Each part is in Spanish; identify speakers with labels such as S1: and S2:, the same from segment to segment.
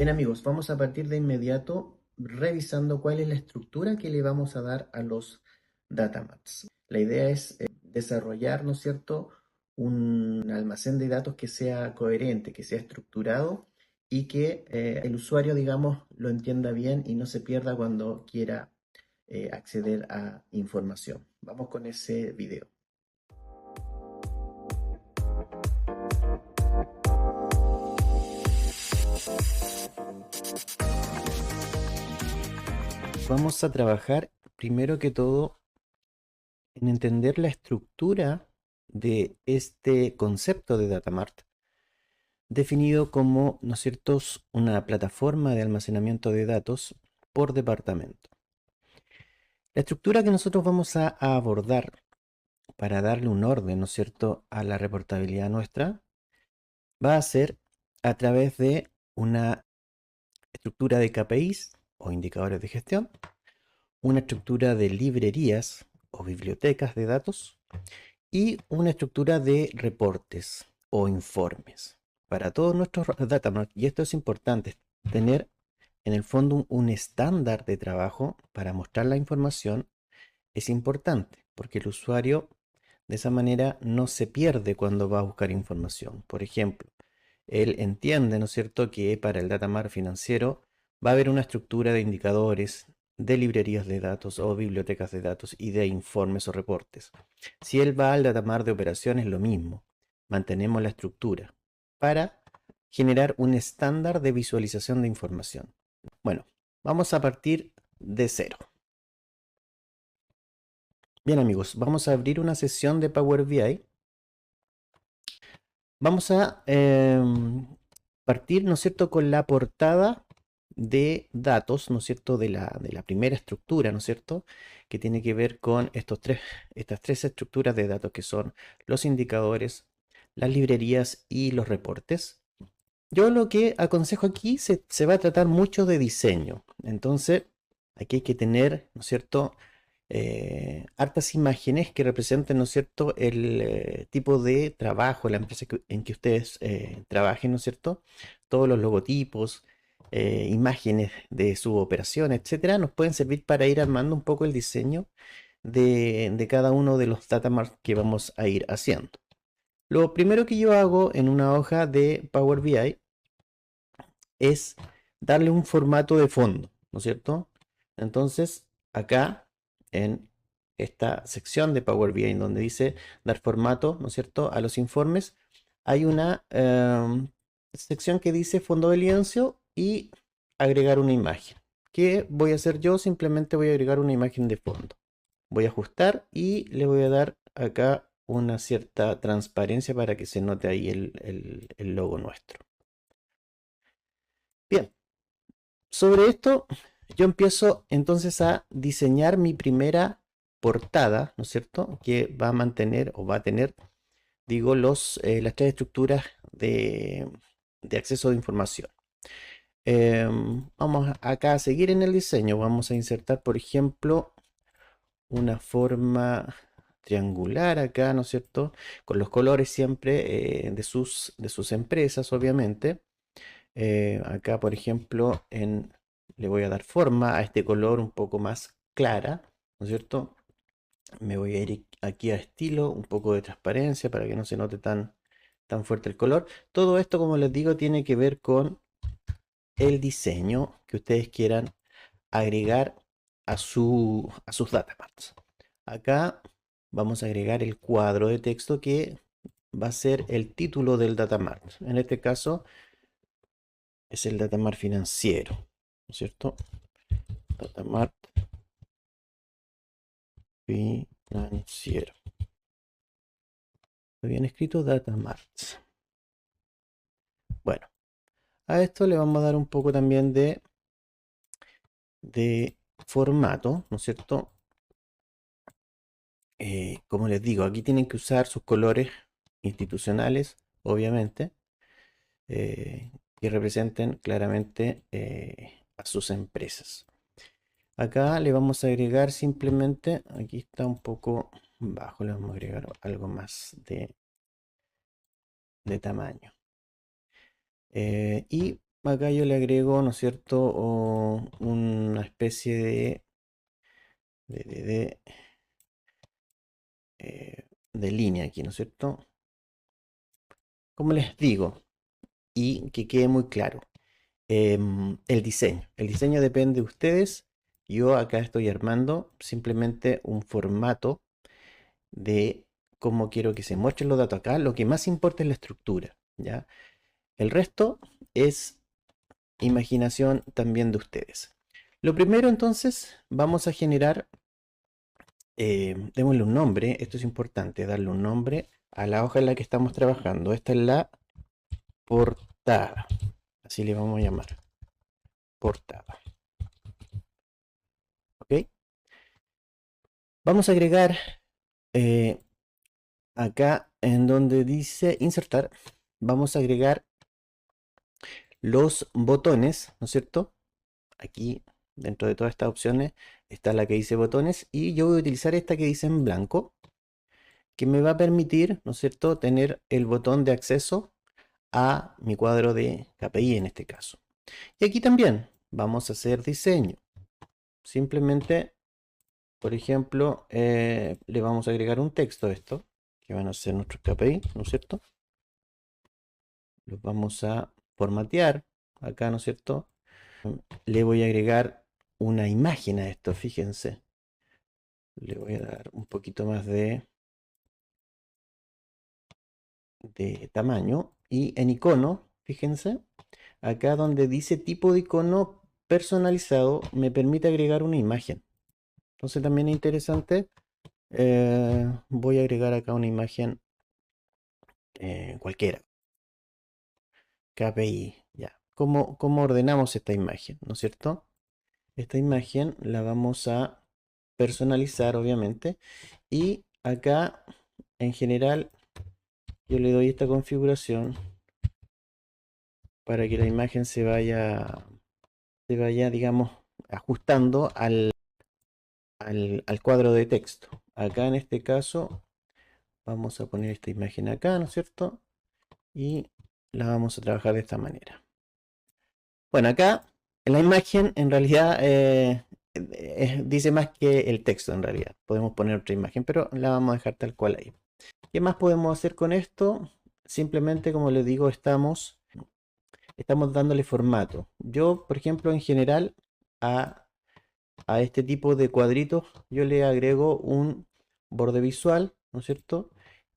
S1: Bien amigos, vamos a partir de inmediato revisando cuál es la estructura que le vamos a dar a los datamats. La idea es desarrollar, ¿no es cierto?, un almacén de datos que sea coherente, que sea estructurado y que el usuario, digamos, lo entienda bien y no se pierda cuando quiera acceder a información. Vamos con ese video. Vamos a trabajar primero que todo en entender la estructura de este concepto de Datamart, definido como, ¿no es cierto?, una plataforma de almacenamiento de datos por departamento. La estructura que nosotros vamos a abordar para darle un orden, ¿no es cierto?, a la reportabilidad nuestra, va a ser a través de una estructura de KPIs o indicadores de gestión, una estructura de librerías o bibliotecas de datos y una estructura de reportes o informes para todos nuestros datamart. Y esto es importante, tener en el fondo un estándar de trabajo para mostrar la información es importante, porque el usuario de esa manera no se pierde cuando va a buscar información. Por ejemplo, él entiende, ¿no es cierto?, que para el datamart financiero va a haber una estructura de indicadores, de librerías de datos o bibliotecas de datos y de informes o reportes. Si él va al datamart de operaciones, lo mismo. Mantenemos la estructura para generar un estándar de visualización de información. Bueno, vamos a partir de cero. Bien amigos, vamos a abrir una sesión de Power BI. Vamos a partir, ¿no es cierto?, con la portada de datos, ¿no es cierto?, de la primera estructura, ¿no es cierto?, que tiene que ver con estas tres estructuras de datos que son los indicadores, las librerías y los reportes. Yo lo que aconsejo aquí se va a tratar mucho de diseño. Entonces, aquí hay que tener, ¿no es cierto?, hartas imágenes que representen, ¿no es cierto?, el tipo de trabajo, la empresa en que ustedes trabajen, ¿no es cierto? Todos los logotipos, imágenes de su operación, etcétera, nos pueden servir para ir armando un poco el diseño de cada uno de los datamarts que vamos a ir haciendo. Lo primero que yo hago en una hoja de Power BI es darle un formato de fondo, ¿no es cierto? Entonces, acá en esta sección de Power BI en donde dice dar formato, ¿no es cierto?, a los informes, hay una sección que dice fondo de lienzo y agregar una imagen. ¿Qué voy a hacer yo? Simplemente voy a agregar una imagen de fondo. Voy a ajustar y le voy a dar acá una cierta transparencia para que se note ahí el logo nuestro. Bien, sobre esto yo empiezo entonces a diseñar mi primera portada, ¿no es cierto?, que va a mantener o va a tener, digo, las tres estructuras de acceso de información. Vamos acá a seguir en el diseño. Vamos a insertar, por ejemplo, una forma triangular acá, ¿no es cierto?, con los colores siempre de sus empresas, obviamente. Acá, por ejemplo, le voy a dar forma a este color un poco más clara, ¿no es cierto? Me voy a ir aquí a estilo, un poco de transparencia para que no se note tan fuerte el color. Todo esto, como les digo, tiene que ver con el diseño que ustedes quieran agregar a sus datamarts. Acá vamos a agregar el cuadro de texto que va a ser el título del datamart. En este caso es el datamart financiero, ¿no es cierto? Datamart financiero. Muy bien escrito, Datamarts. Bueno, a esto le vamos a dar un poco también de formato, ¿no es cierto? Como les digo, aquí tienen que usar sus colores institucionales, obviamente, que representen claramente a sus empresas. Acá le vamos a agregar simplemente, aquí está un poco bajo, le vamos a agregar algo más de tamaño. Y acá yo le agrego, ¿no es cierto? Una especie de, de, de, de línea aquí, ¿no es cierto? Como les digo, y que quede muy claro, el diseño depende de ustedes. Yo acá estoy armando simplemente un formato de cómo quiero que se muestren los datos acá. Lo que más importa es la estructura, ¿ya? El resto es imaginación también de ustedes. Lo primero entonces, vamos a generar, démosle un nombre, esto es importante, darle un nombre a la hoja en la que estamos trabajando. Esta es la portada, así le vamos a llamar, portada, ¿ok? Vamos a agregar acá en donde dice insertar, vamos a agregar los botones, ¿no es cierto? Aquí dentro de todas estas opciones está la que dice botones y yo voy a utilizar esta que dice en blanco, que me va a permitir, ¿no es cierto?, tener el botón de acceso a mi cuadro de KPI en este caso. Y aquí también vamos a hacer diseño. Simplemente, por ejemplo, le vamos a agregar un texto a esto, que van a ser nuestros KPI, ¿no es cierto? Los vamos a formatear acá, ¿no es cierto? Le voy a agregar una imagen a esto, fíjense. Le voy a dar un poquito más de tamaño. Y en icono, fíjense, acá donde dice tipo de icono personalizado, me permite agregar una imagen. Entonces también es interesante. Voy a agregar acá una imagen cualquiera. KPI, ya. ¿Cómo ordenamos esta imagen? ¿No es cierto? Esta imagen la vamos a personalizar, obviamente. Y acá, en general, yo le doy esta configuración para que la imagen se vaya, digamos, ajustando al cuadro de texto. Acá en este caso vamos a poner esta imagen acá, ¿no es cierto? Y la vamos a trabajar de esta manera. Bueno, acá en la imagen en realidad dice más que el texto en realidad. Podemos poner otra imagen, pero la vamos a dejar tal cual ahí. ¿Qué más podemos hacer con esto? Simplemente, como les digo, estamos dándole formato. Yo, por ejemplo, en general, a, a este tipo de cuadritos, yo le agrego un borde visual, ¿no es cierto?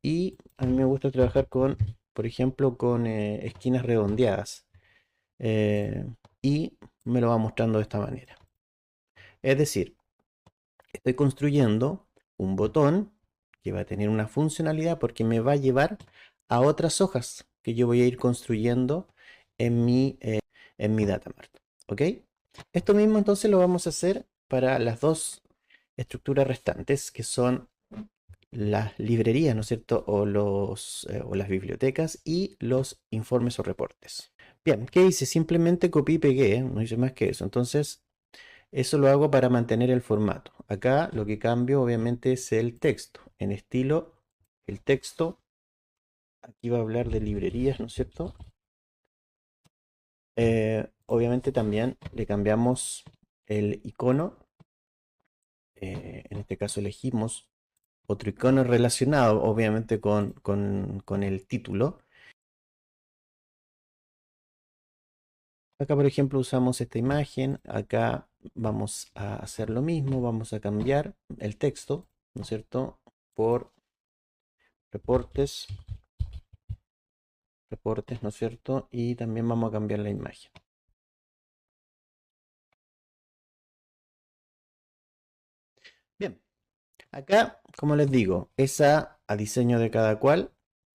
S1: Y a mí me gusta trabajar con, por ejemplo, con esquinas redondeadas. eh, y me lo va mostrando de esta manera. Es decir, estoy construyendo un botón que va a tener una funcionalidad porque me va a llevar a otras hojas que yo voy a ir construyendo en mi datamart. ¿Ok? Esto mismo entonces lo vamos a hacer para las dos estructuras restantes que son las librerías, ¿no es cierto? O las bibliotecas y los informes o reportes. Bien, ¿qué hice? Simplemente copié y pegué, no hice más que eso. Entonces, eso lo hago para mantener el formato. Acá lo que cambio obviamente es el texto. En estilo, el texto, aquí va a hablar de librerías, ¿no es cierto? Obviamente también le cambiamos el icono. En este caso elegimos otro icono relacionado, obviamente, con el título. Acá, por ejemplo, usamos esta imagen. Acá vamos a hacer lo mismo. Vamos a cambiar el texto, ¿no es cierto? Por reportes, reportes, ¿no es cierto? Y también vamos a cambiar la imagen. Bien, acá, como les digo, esa a diseño de cada cual.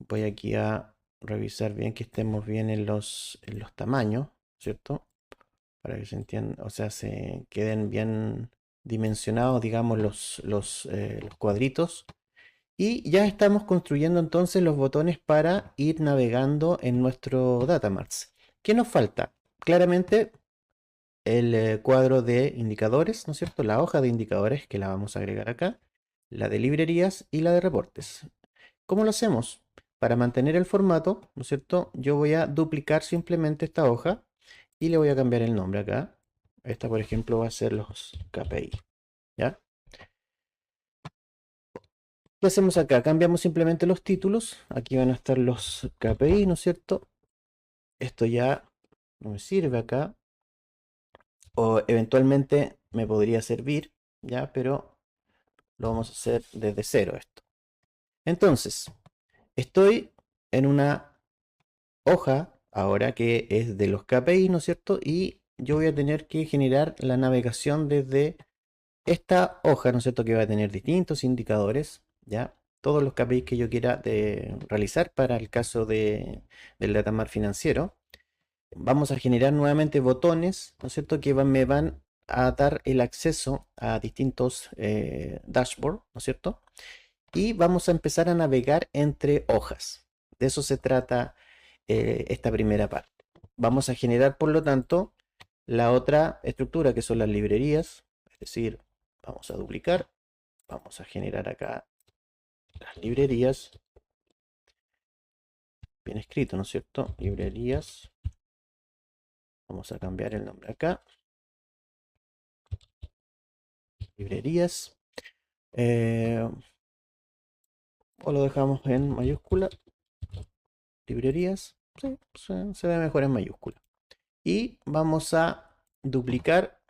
S1: Voy aquí a revisar bien que estemos bien en los tamaños, ¿cierto? Para que se entienda, o sea, se queden bien dimensionados, digamos, los cuadritos. Y ya estamos construyendo entonces los botones para ir navegando en nuestro Datamarts. ¿Qué nos falta? Claramente el cuadro de indicadores, ¿no es cierto? La hoja de indicadores que la vamos a agregar acá, la de librerías y la de reportes. ¿Cómo lo hacemos? Para mantener el formato, ¿no es cierto? Yo voy a duplicar simplemente esta hoja y le voy a cambiar el nombre acá. Esta, por ejemplo, va a ser los KPI. ¿Ya? ¿Qué hacemos acá? Cambiamos simplemente los títulos. Aquí van a estar los KPI, ¿no es cierto? Esto ya no me sirve acá. O eventualmente me podría servir, ¿ya? Pero lo vamos a hacer desde cero esto. Entonces, estoy en una hoja ahora que es de los KPI, ¿no es cierto? Y yo voy a tener que generar la navegación desde esta hoja, ¿no es cierto? Que va a tener distintos indicadores, ¿ya? Todos los KPIs que yo quiera realizar para el caso del datamar financiero. Vamos a generar nuevamente botones, ¿no es cierto? Que me van a dar el acceso a distintos dashboards, ¿no es cierto? Y vamos a empezar a navegar entre hojas. De eso se trata esta primera parte. Vamos a generar, por lo tanto, la otra estructura que son las librerías. Es decir, vamos a duplicar. Vamos a generar acá las librerías. Bien escrito, ¿no es cierto? Librerías. Vamos a cambiar el nombre acá. Librerías. O lo dejamos en mayúscula. Librerías. Sí, se ve mejor en mayúscula. Y vamos a duplicar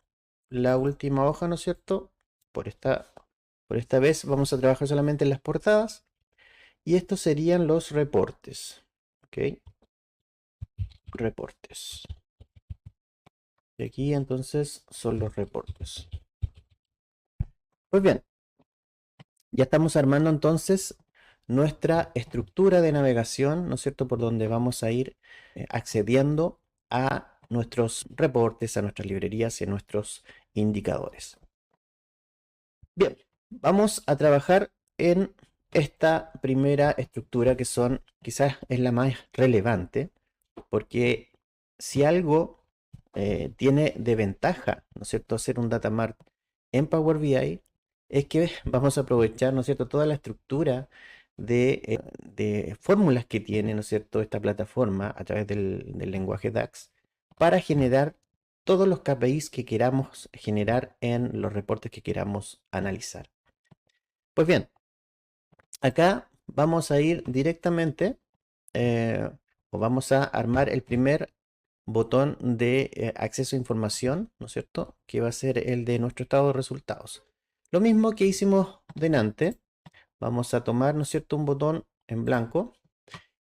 S1: la última hoja, ¿no es cierto? Por esta vez vamos a trabajar solamente en las portadas. Y estos serían los reportes. ¿Ok? Reportes. Y aquí entonces son los reportes. Pues bien, ya estamos armando entonces nuestra estructura de navegación, ¿no es cierto? Por donde vamos a ir accediendo a nuestros reportes, a nuestras librerías y a nuestros indicadores. Bien, vamos a trabajar en esta primera estructura que quizás es la más relevante, porque si algo tiene de ventaja, ¿no es cierto?, hacer un data mart en Power BI, es que vamos a aprovechar, ¿no es cierto?, toda la estructura de fórmulas que tiene, ¿no es cierto?, esta plataforma a través del lenguaje DAX para generar todos los KPIs que queramos generar en los reportes que queramos analizar. Pues bien, acá vamos a ir directamente o vamos a armar el primer botón de acceso a información, ¿no es cierto? Que va a ser el de nuestro estado de resultados. Lo mismo que hicimos delante, vamos a tomar, ¿no es cierto?, un botón en blanco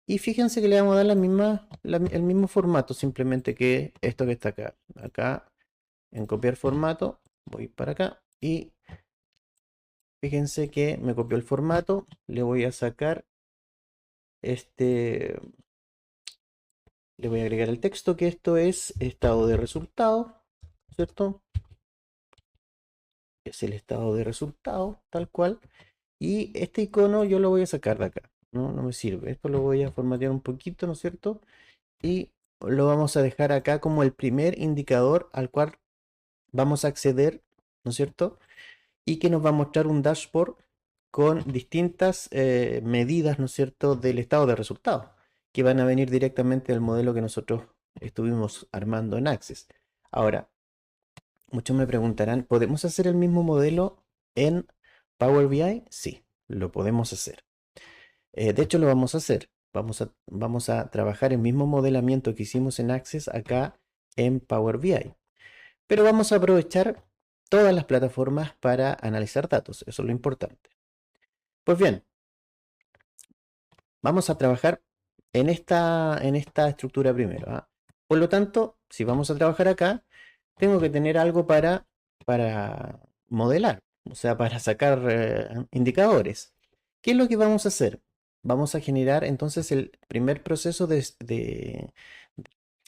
S1: y fíjense que le vamos a dar el mismo formato, simplemente que esto que está acá. Acá en copiar formato, voy para acá y fíjense que me copió el formato, le voy a sacar este, le voy a agregar el texto que esto es estado de resultado, ¿cierto? Es el estado de resultado, tal cual. Y este icono yo lo voy a sacar de acá, ¿no? No me sirve. Esto lo voy a formatear un poquito, ¿no es cierto? Y lo vamos a dejar acá como el primer indicador al cual vamos a acceder, ¿no es cierto? Y que nos va a mostrar un dashboard con distintas medidas, ¿no es cierto?, del estado de resultados, que van a venir directamente del modelo que nosotros estuvimos armando en Access. Ahora, muchos me preguntarán, ¿podemos hacer el mismo modelo en Power BI? Sí, lo podemos hacer. De hecho, lo vamos a hacer. Vamos a trabajar el mismo modelamiento que hicimos en Access acá en Power BI. Pero vamos a aprovechar todas las plataformas para analizar datos. Eso es lo importante. Pues bien, vamos a trabajar en esta estructura primero, ¿ah? Por lo tanto, si vamos a trabajar acá, tengo que tener algo para modelar, o sea, para sacar indicadores. ¿Qué es lo que vamos a hacer? Vamos a generar entonces el primer proceso de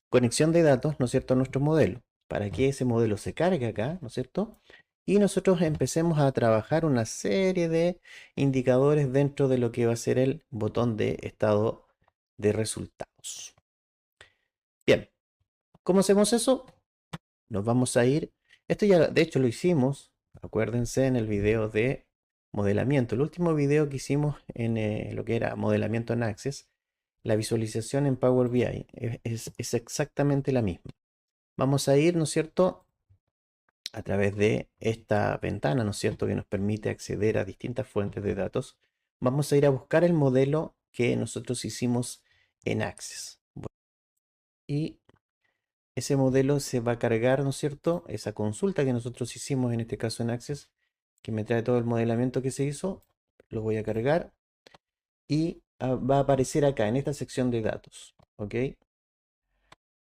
S1: conexión de datos, ¿no es cierto?, a nuestro modelo, para que ese modelo se cargue acá, ¿no es cierto? Y nosotros empecemos a trabajar una serie de indicadores dentro de lo que va a ser el botón de estado de resultados. Bien, ¿cómo hacemos eso? Nos vamos a ir, esto ya de hecho lo hicimos, acuérdense en el video de modelamiento, el último video que hicimos en lo que era modelamiento en Access, la visualización en Power BI es exactamente la misma. vamos a ir, ¿no es cierto?, a través de esta ventana, ¿no es cierto?, que nos permite acceder a distintas fuentes de datos. Vamos a ir a buscar el modelo que nosotros hicimos en Access. Y ese modelo se va a cargar, ¿no es cierto?, esa consulta que nosotros hicimos en este caso en Access, que me trae todo el modelamiento que se hizo, lo voy a cargar y va a aparecer acá en esta sección de datos. ¿Ok?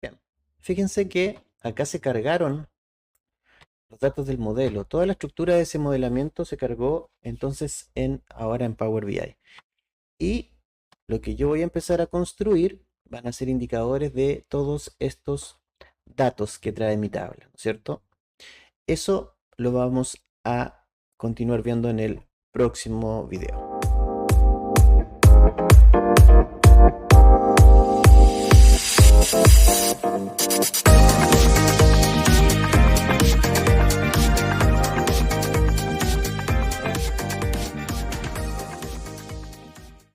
S1: Bien. Fíjense que acá se cargaron los datos del modelo. Toda la estructura de ese modelamiento se cargó entonces ahora en Power BI. Y lo que yo voy a empezar a construir van a ser indicadores de todos estos datos que trae mi tabla, ¿no es cierto? Eso lo vamos a continuar viendo en el próximo video.